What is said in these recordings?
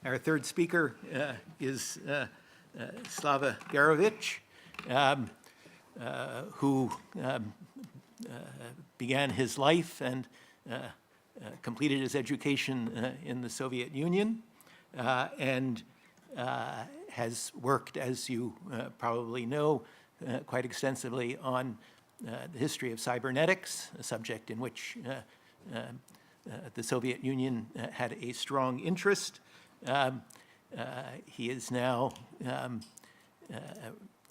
Our third speaker is Slava Gerovitch, who began his life and completed his education in the Soviet Union and has worked, as you probably know, quite extensively on the history of cybernetics, a subject in which the Soviet Union had a strong interest. He is now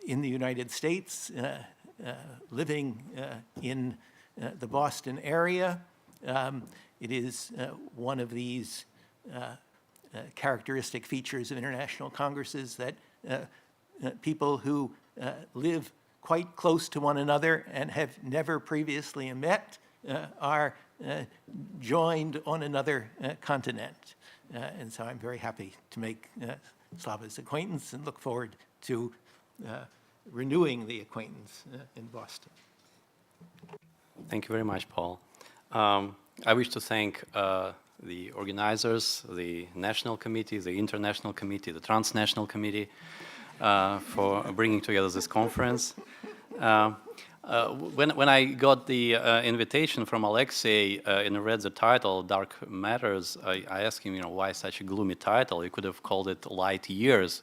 in the United States, living in the Boston area. It is one of these characteristic features of international congresses that people who live quite close to one another and have never previously met are joined on another continent. And so I'm very happy to make Slava's acquaintance and look forward to renewing the acquaintance in Boston. Thank you very much, Paul. I wish to thank the organizers, the National Committee, the International Committee, the Transnational Committee for bringing together this conference. When I got the invitation from Alexei and I read the title, Dark Matters, I asked him, why such a gloomy title? You could have called it Light Years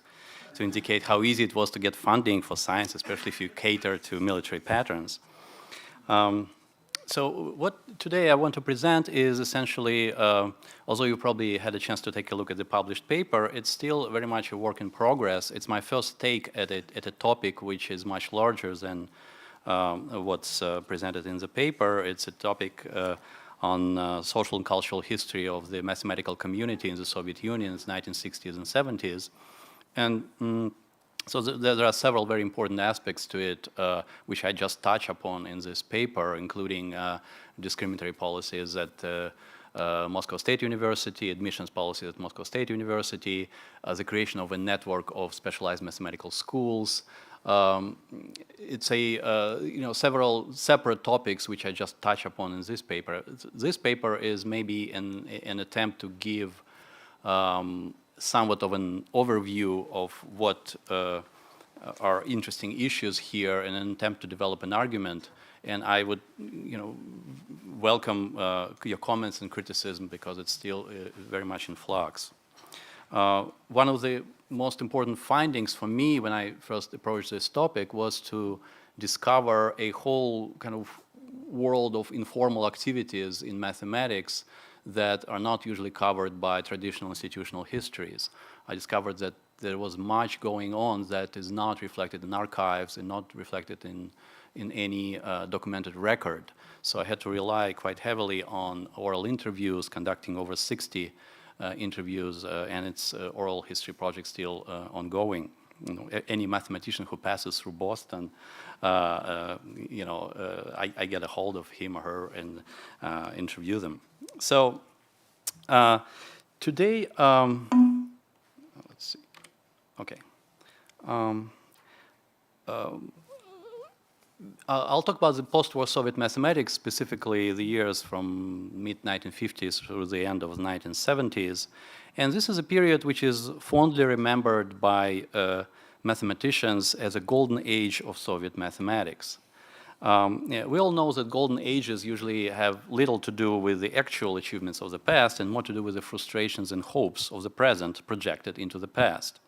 to indicate how easy it was to get funding for science, especially if you cater to military patterns. So what today I want to present is essentially, although you probably had a chance to take a look at the published paper, it's still very much a work in progress. It's my first take at a topic which is much larger than what's presented in the paper. It's a topic on social and cultural history of the mathematical community in the Soviet Union in the 1960s and 70s. And so there are several very important aspects to it, which I just touch upon in this paper, including discriminatory policies at Moscow State University, admissions policies at Moscow State University, the creation of a network of specialized mathematical schools. It's several separate topics which I just touch upon in this paper. This paper is maybe an attempt to give somewhat of an overview of what are interesting issues here in an attempt to develop an argument. And I would, welcome your comments and criticism because it's still very much in flux. One of the most important findings for me when I first approached this topic was to discover a whole kind of world of informal activities in mathematics that are not usually covered by traditional institutional histories. I discovered that there was much going on that is not reflected in archives and not reflected in any documented record. So I had to rely quite heavily on oral interviews, conducting over 60 interviews, and its oral history project still ongoing. Any mathematician who passes through Boston, I get a hold of him or her and interview them. So today, let's see. Okay. I'll talk about the post-war Soviet mathematics, specifically the years from mid-1950s through the end of the 1970s. And this is a period which is fondly remembered by mathematicians as a golden age of Soviet mathematics. We all know that golden ages usually have little to do with the actual achievements of the past and more to do with the frustrations and hopes of the present projected into the past.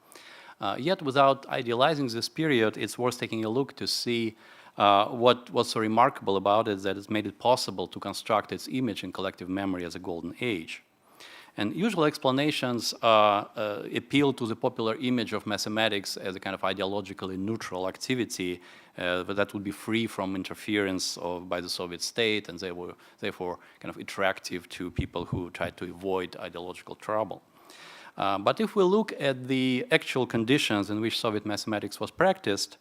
Yet without idealizing this period, it's worth taking a look to see what was so remarkable about it that it's made it possible to construct its image in collective memory as a golden age. And usual explanations appeal to the popular image of mathematics as a kind of ideologically neutral activity that would be free from interference by the Soviet state, and they were therefore kind of attractive to people who tried to avoid ideological trouble. But if we look at the actual conditions in which Soviet mathematics was practiced,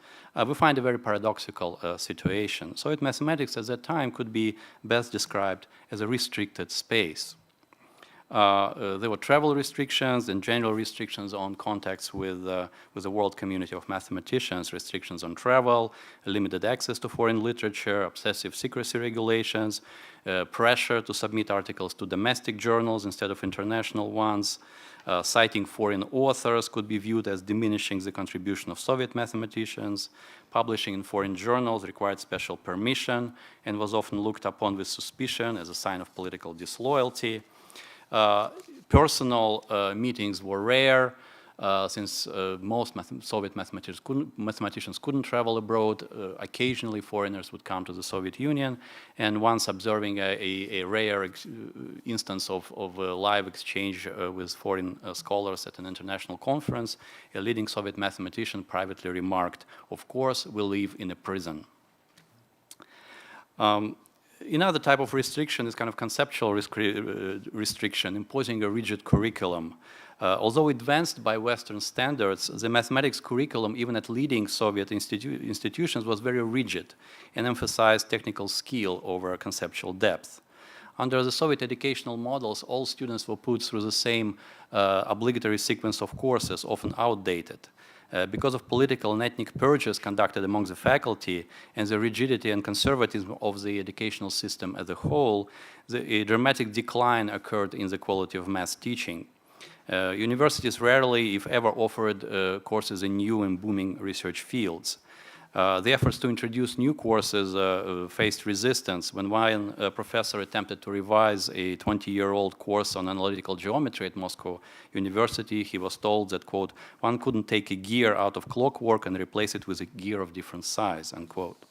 we find a very paradoxical situation. Soviet mathematics at that time could be best described as a restricted space. There were travel restrictions and general restrictions on contacts with the world community of mathematicians, restrictions on travel, limited access to foreign literature, obsessive secrecy regulations, pressure to submit articles to domestic journals instead of international ones. Citing foreign authors could be viewed as diminishing the contribution of Soviet mathematicians. Publishing in foreign journals required special permission and was often looked upon with suspicion as a sign of political disloyalty. Personal meetings were rare, since most Soviet mathematicians couldn't travel abroad. Occasionally foreigners would come to the Soviet Union, and once observing a rare instance of a live exchange with foreign scholars at an international conference, a leading Soviet mathematician privately remarked, "Of course, we live in a prison." Another type of restriction is kind of conceptual restriction, imposing a rigid curriculum. Although advanced by Western standards, the mathematics curriculum, even at leading Soviet institutions, was very rigid and emphasized technical skill over conceptual depth. Under the Soviet educational models, all students were put through the same obligatory sequence of courses, often outdated. Because of political and ethnic purges conducted among the faculty and the rigidity and conservatism of the educational system as a whole, a dramatic decline occurred in the quality of math teaching. Universities rarely, if ever, offered courses in new and booming research fields. The efforts to introduce new courses faced resistance. When one professor attempted to revise a 20-year-old course on analytical geometry at Moscow University, he was told that, quote, "one couldn't take a gear out of clockwork and replace it with a gear of different size," unquote.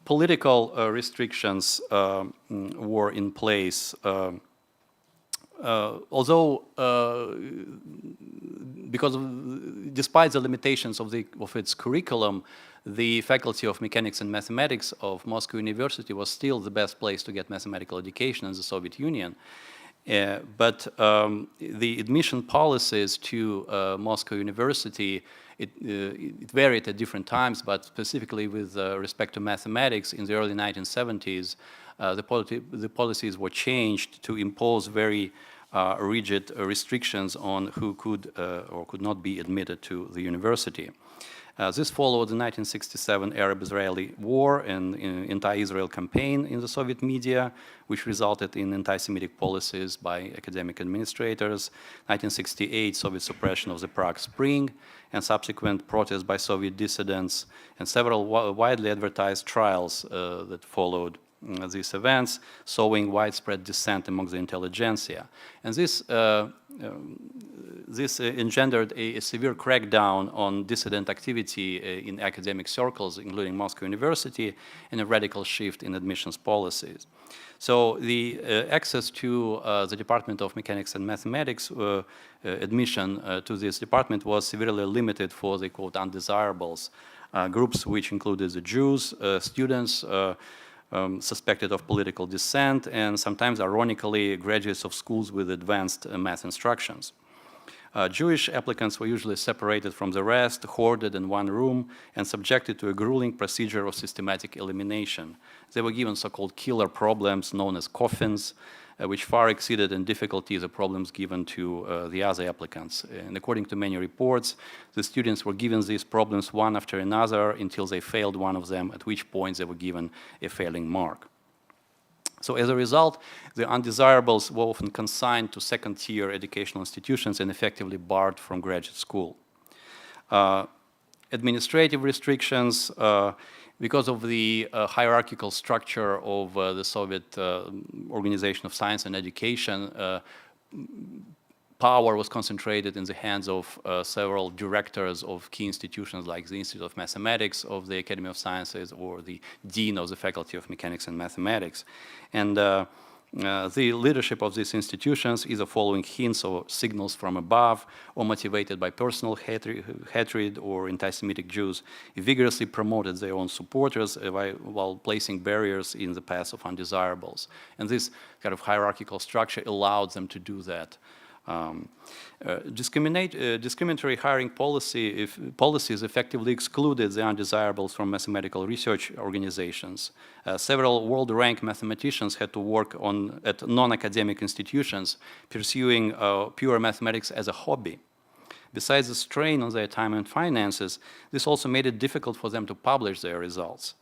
Political restrictions were in place. Although, despite the limitations of its curriculum, the Faculty of Mechanics and Mathematics of Moscow University was still the best place to get mathematical education in the Soviet Union. But the admission policies to Moscow University, it varied at different times, but specifically with respect to mathematics in the early 1970s, the policies were changed to impose very rigid restrictions on who could or could not be admitted to the university. This followed the 1967 Arab-Israeli War and anti-Israel campaign in the Soviet media, which resulted in anti-Semitic policies by academic administrators, 1968 Soviet suppression of the Prague Spring, and subsequent protests by Soviet dissidents, and several widely advertised trials that followed these events, showing widespread dissent among the intelligentsia. And this engendered a severe crackdown on dissident activity in academic circles, including Moscow University, and a radical shift in admissions policies. So the access to the Department of Mechanics and Mathematics, admission to this department was severely limited for the, quote, undesirables, groups which included the Jews, students, suspected of political dissent, and sometimes, ironically, graduates of schools with advanced math instructions. Jewish applicants were usually separated from the rest, hoarded in one room, and subjected to a grueling procedure of systematic elimination. They were given so-called killer problems known as coffins, which far exceeded in difficulty the problems given to the other applicants. And according to many reports, the students were given these problems one after another until they failed one of them, at which point they were given a failing mark. So as a result, the undesirables were often consigned to second-tier educational institutions and effectively barred from graduate school. Administrative restrictions, because of the hierarchical structure of the Soviet Organization of Science and Education, power was concentrated in the hands of several directors of key institutions like the Institute of Mathematics of the Academy of Sciences or the Dean of the Faculty of Mechanics and Mathematics. And the leadership of these institutions, either following hints or signals from above or motivated by personal hatred or anti-Semitic Jews, vigorously promoted their own supporters while placing barriers in the path of undesirables. And this kind of hierarchical structure allowed them to do that. Discriminatory hiring policies effectively excluded the undesirables from mathematical research organizations. Several world-ranked mathematicians had to work at non-academic institutions, pursuing pure mathematics as a hobby. Besides the strain on their time and finances, this also made it difficult for them to publish their results.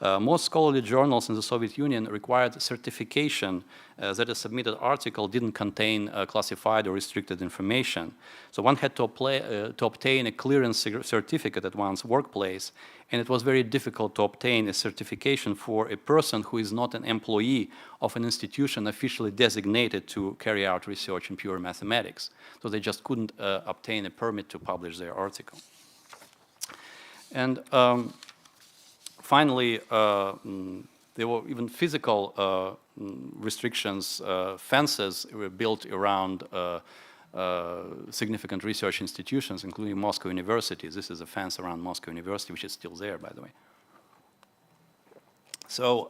Most scholarly journals in the Soviet Union required certification that a submitted article didn't contain classified or restricted information. So one had to obtain a clearance certificate at one's workplace, and it was very difficult to obtain a certification for a person who is not an employee of an institution officially designated to carry out research in pure mathematics. So they just couldn't obtain a permit to publish their article. And finally, there were even physical restrictions. Fences were built around significant research institutions, including Moscow University. This is a fence around Moscow University, which is still there, by the way. So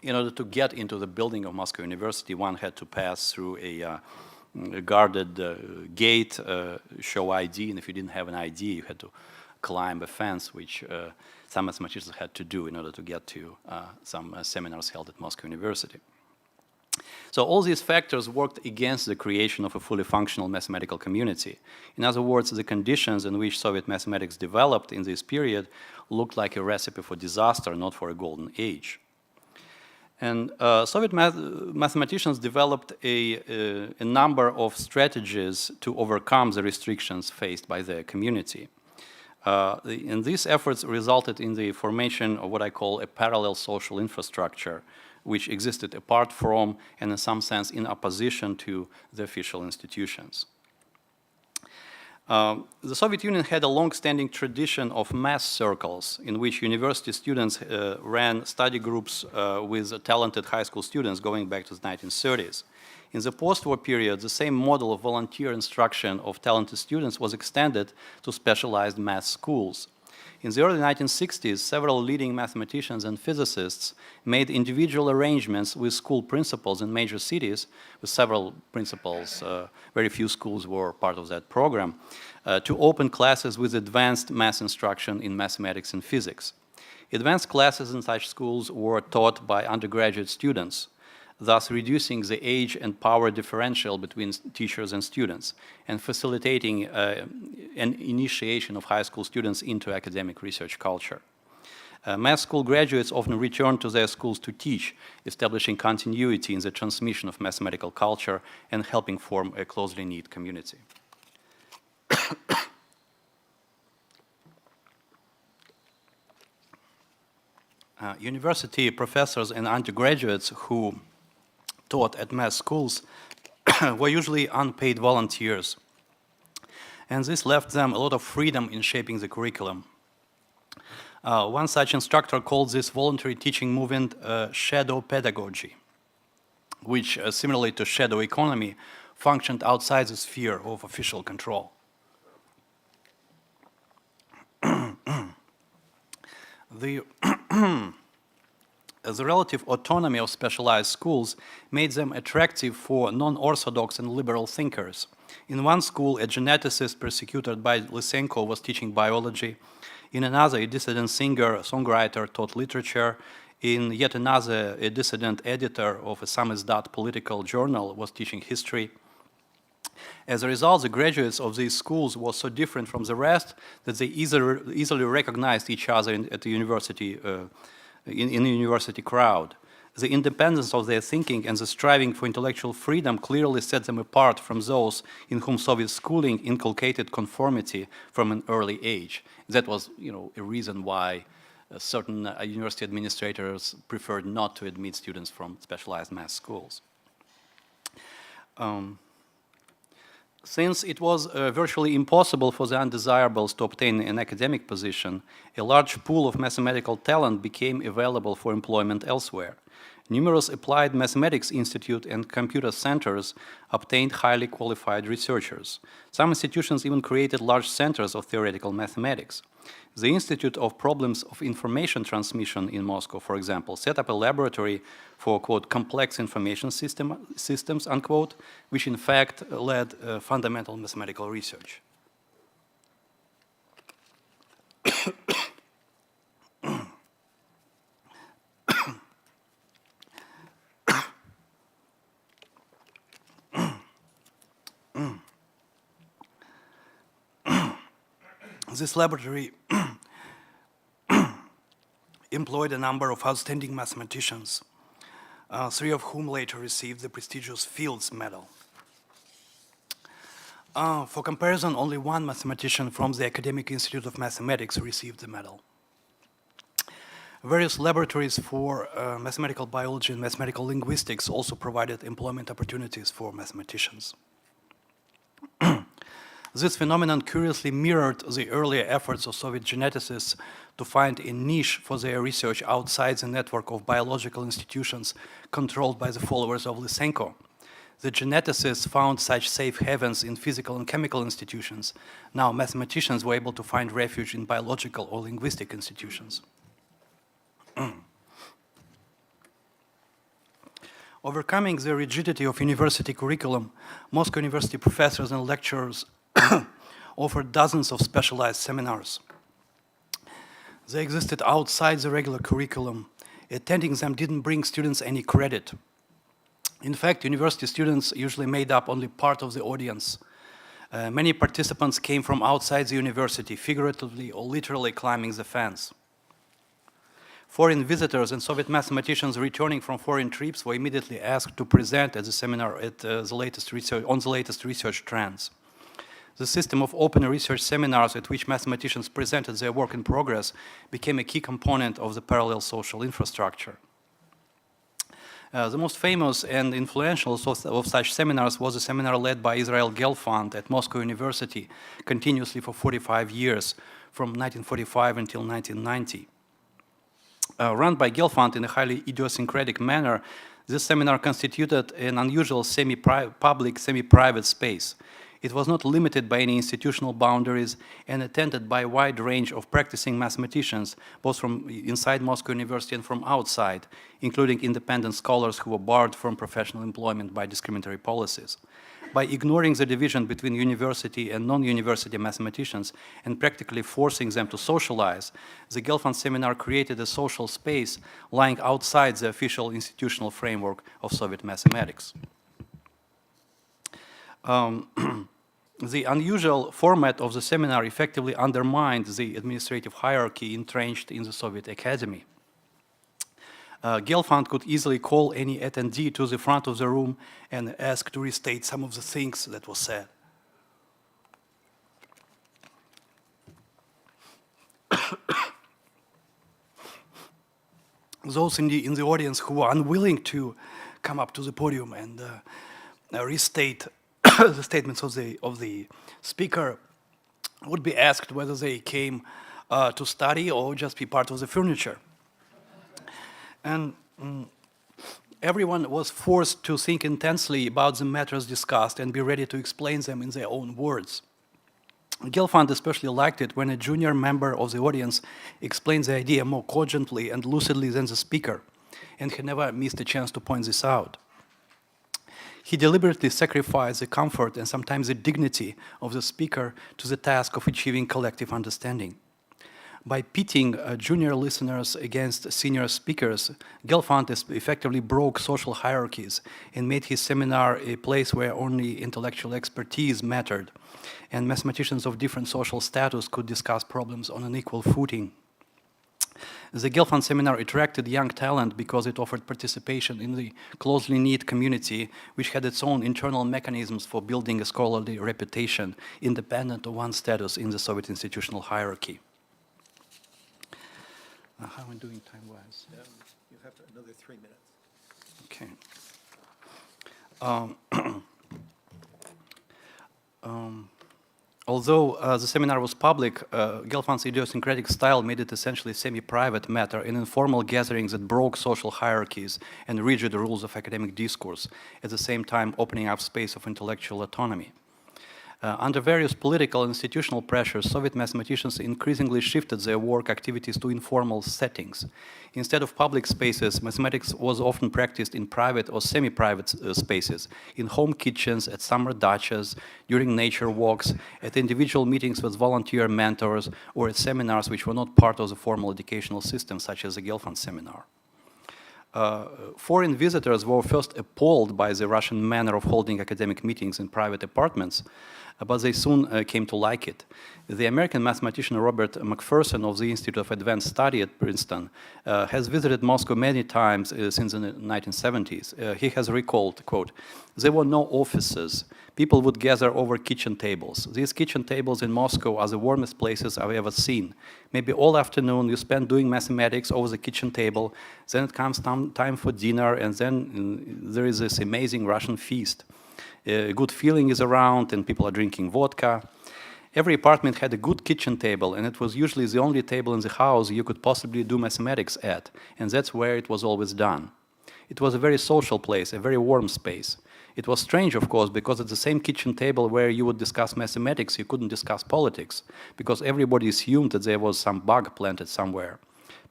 in order to get into the building of Moscow University, one had to pass through a guarded gate, show ID, and if you didn't have an ID, you had to climb a fence, which some mathematicians had to do in order to get to some seminars held at Moscow University. So all these factors worked against the creation of a fully functional mathematical community. In other words, the conditions in which Soviet mathematics developed in this period looked like a recipe for disaster, not for a golden age. And Soviet mathematicians developed a number of strategies to overcome the restrictions faced by their community. And these efforts resulted in the formation of what I call a parallel social infrastructure, which existed apart from and in some sense in opposition to the official institutions. The Soviet Union had a long-standing tradition of math circles in which university students ran study groups with talented high school students going back to the 1930s. In the post-war period, the same model of volunteer instruction of talented students was extended to specialized math schools. In the early 1960s, several leading mathematicians and physicists made individual arrangements with school principals in major cities, with several principals, very few schools were part of that program, to open classes with advanced math instruction in mathematics and physics. Advanced classes in such schools were taught by undergraduate students, thus reducing the age and power differential between teachers and students, and facilitating an initiation of high school students into academic research culture. Math school graduates often returned to their schools to teach, establishing continuity in the transmission of mathematical culture and helping form a closely knit community. University professors and undergraduates who taught at math schools were usually unpaid volunteers, and this left them a lot of freedom in shaping the curriculum. One such instructor called this voluntary teaching movement shadow pedagogy, which, similarly to shadow economy, functioned outside the sphere of official control. The relative autonomy of specialized schools made them attractive for non-orthodox and liberal thinkers. In one school, a geneticist persecuted by Lysenko was teaching biology. In another, a dissident singer-songwriter taught literature. In yet another, a dissident editor of a samizdat political journal was teaching history. As a result, the graduates of these schools were so different from the rest that they easily recognized each other at the university in the university crowd. The independence of their thinking and the striving for intellectual freedom clearly set them apart from those in whom Soviet schooling inculcated conformity from an early age. That was, a reason why certain university administrators preferred not to admit students from specialized math schools. Since it was virtually impossible for the undesirables to obtain an academic position, a large pool of mathematical talent became available for employment elsewhere. Numerous applied mathematics institute and computer centers obtained highly qualified researchers. Some institutions even created large centers of theoretical mathematics. The Institute of Problems of Information Transmission in Moscow, for example, set up a laboratory for, quote, complex information systems, unquote, which in fact led fundamental mathematical research. This laboratory employed a number of outstanding mathematicians, three of whom later received the prestigious Fields Medal. For comparison, only one mathematician from the Academic Institute of Mathematics received the medal. Various laboratories for mathematical biology and mathematical linguistics also provided employment opportunities for mathematicians. This phenomenon curiously mirrored the earlier efforts of Soviet geneticists to find a niche for their research outside the network of biological institutions controlled by the followers of Lysenko. The geneticists found such safe havens in physical and chemical institutions. Now mathematicians were able to find refuge in biological or linguistic institutions. Overcoming the rigidity of university curriculum, Moscow University professors and lecturers offered dozens of specialized seminars. They existed outside the regular curriculum. Attending them didn't bring students any credit. In fact, university students usually made up only part of the audience. Many participants came from outside the university, figuratively or literally climbing the fence. Foreign visitors and Soviet mathematicians returning from foreign trips were immediately asked to present at the seminar on the latest research trends. The system of open research seminars at which mathematicians presented their work in progress became a key component of the parallel social infrastructure. The most famous and influential of such seminars was a seminar led by Israel Gelfand at Moscow University, continuously for 45 years, from 1945 until 1990. Run by Gelfand in a highly idiosyncratic manner, this seminar constituted an unusual semi-public, semi-private space. It was not limited by any institutional boundaries and attended by a wide range of practicing mathematicians, both from inside Moscow University and from outside, including independent scholars who were barred from professional employment by discriminatory policies. By ignoring the division between university and non-university mathematicians and practically forcing them to socialize, the Gelfand seminar created a social space lying outside the official institutional framework of Soviet mathematics. The unusual format of the seminar effectively undermined the administrative hierarchy entrenched in the Soviet Academy. Gelfand could easily call any attendee to the front of the room and ask to restate some of the things that were said. Those in the audience who were unwilling to come up to the podium and restate the statements of the speaker would be asked whether they came to study or just be part of the furniture. And everyone was forced to think intensely about the matters discussed and be ready to explain them in their own words. Gelfand especially liked it when a junior member of the audience explained the idea more cogently and lucidly than the speaker, and he never missed a chance to point this out. He deliberately sacrificed the comfort and sometimes the dignity of the speaker to the task of achieving collective understanding. By pitting junior listeners against senior speakers, Gelfand effectively broke social hierarchies and made his seminar a place where only intellectual expertise mattered, and mathematicians of different social status could discuss problems on an equal footing. The Gelfand seminar attracted young talent because it offered participation in the closely knit community, which had its own internal mechanisms for building a scholarly reputation, independent of one's status in the Soviet institutional hierarchy. How am I doing time-wise? You have another 3 minutes. Although the seminar was public, Gelfand's idiosyncratic style made it essentially a semi-private matter, an informal gathering that broke social hierarchies and rigid rules of academic discourse, at the same time opening up space of intellectual autonomy. Under various political and institutional pressures, Soviet mathematicians increasingly shifted their work activities to informal settings. Instead of public spaces, mathematics was often practiced in private or semi-private spaces, in home kitchens, at summer dachas, during nature walks, at individual meetings with volunteer mentors, or at seminars which were not part of the formal educational system, such as the Gelfand seminar. Foreign visitors were first appalled by the Russian manner of holding academic meetings in private apartments, but they soon came to like it. The American mathematician Robert McPherson of the Institute of Advanced Study at Princeton has visited Moscow many times since the 1970s. He has recalled, quote, "There were no offices. People would gather over kitchen tables. These kitchen tables in Moscow are the warmest places I've ever seen. Maybe all afternoon you spend doing mathematics over the kitchen table, then it comes time for dinner, and then there is this amazing Russian feast. A good feeling is around, and people are drinking vodka. Every apartment had a good kitchen table, and it was usually the only table in the house you could possibly do mathematics at, and that's where it was always done. It was a very social place, a very warm space. It was strange, of course, because at the same kitchen table where you would discuss mathematics, you couldn't discuss politics, because everybody assumed that there was some bug planted somewhere.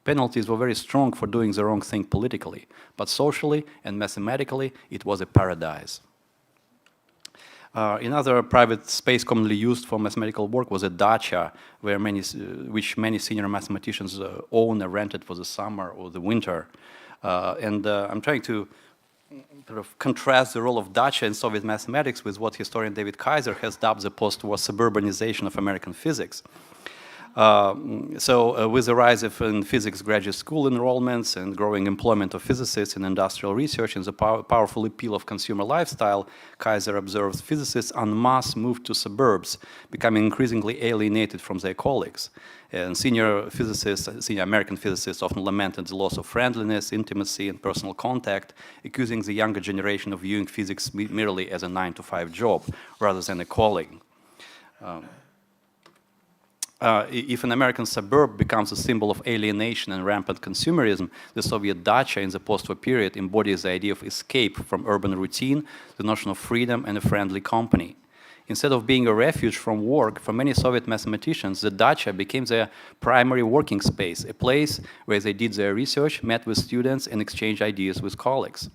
Penalties were very strong for doing the wrong thing politically, but socially and mathematically, it was a paradise." Another private space commonly used for mathematical work was a dacha, which many senior mathematicians own or rented for the summer or the winter. I'm trying to sort of contrast the role of dacha in Soviet mathematics with what historian David Kaiser has dubbed the post-war suburbanization of American physics. With the rise of physics graduate school enrollments and growing employment of physicists in industrial research and the powerful appeal of consumer lifestyle, Kaiser observes physicists en masse moved to suburbs, becoming increasingly alienated from their colleagues. And senior American physicists often lamented the loss of friendliness, intimacy, and personal contact, accusing the younger generation of viewing physics merely as a 9-to-5 job rather than a calling. If an American suburb becomes a symbol of alienation and rampant consumerism, the Soviet dacha in the post-war period embodies the idea of escape from urban routine, the notion of freedom and a friendly company. Instead of being a refuge from work, for many Soviet mathematicians, the dacha became their primary working space, a place where they did their research, met with students, and exchanged ideas with colleagues.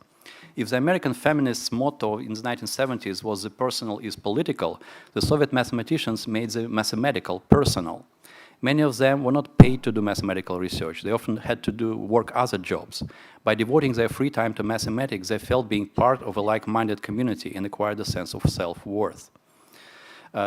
If the American feminists' motto in the 1970s was "the personal is political," the Soviet mathematicians made the mathematical personal. Many of them were not paid to do mathematical research. They often had to work other jobs. By devoting their free time to mathematics, they felt being part of a like-minded community and acquired a sense of self-worth.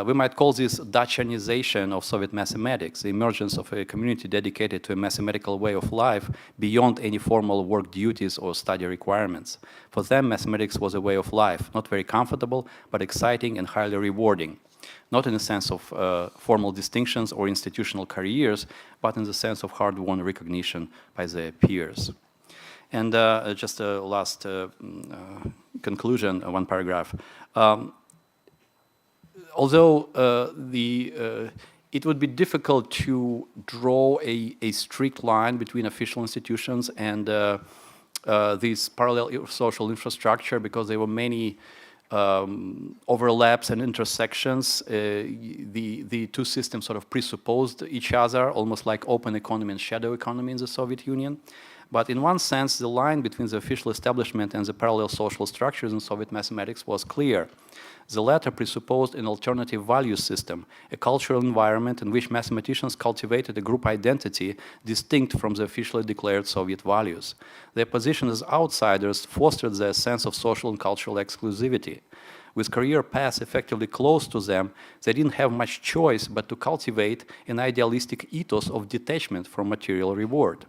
We might call this Dachanization of Soviet mathematics, the emergence of a community dedicated to a mathematical way of life beyond any formal work duties or study requirements. For them, mathematics was a way of life, not very comfortable, but exciting and highly rewarding. Not in the sense of formal distinctions or institutional careers, but in the sense of hard-won recognition by their peers. And just a last conclusion, one paragraph. Although it would be difficult to draw a strict line between official institutions and this parallel social infrastructure, because there were many overlaps and intersections, the two systems sort of presupposed each other, almost like open economy and shadow economy in the Soviet Union. But in one sense, the line between the official establishment and the parallel social structures in Soviet mathematics was clear. The latter presupposed an alternative value system, a cultural environment in which mathematicians cultivated a group identity distinct from the officially declared Soviet values. Their position as outsiders fostered their sense of social and cultural exclusivity. With career paths effectively close to them, they didn't have much choice but to cultivate an idealistic ethos of detachment from material reward.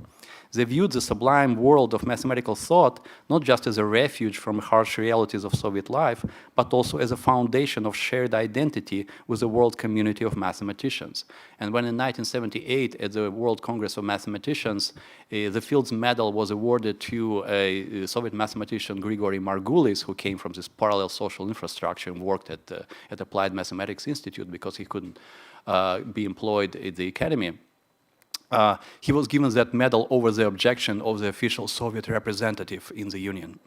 They viewed the sublime world of mathematical thought not just as a refuge from harsh realities of Soviet life, but also as a foundation of shared identity with the world community of mathematicians. And when in 1978, at the World Congress of Mathematicians, the Fields Medal was awarded to a Soviet mathematician, Grigory Margulis, who came from this parallel social infrastructure, structure and worked at Applied Mathematics Institute because he couldn't be employed at the academy. He was given that medal over the objection of the official Soviet representative in the Union.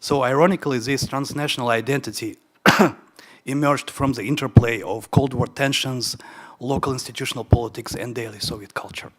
So ironically, this transnational identity emerged from the interplay of Cold War tensions, local institutional politics, and daily Soviet culture.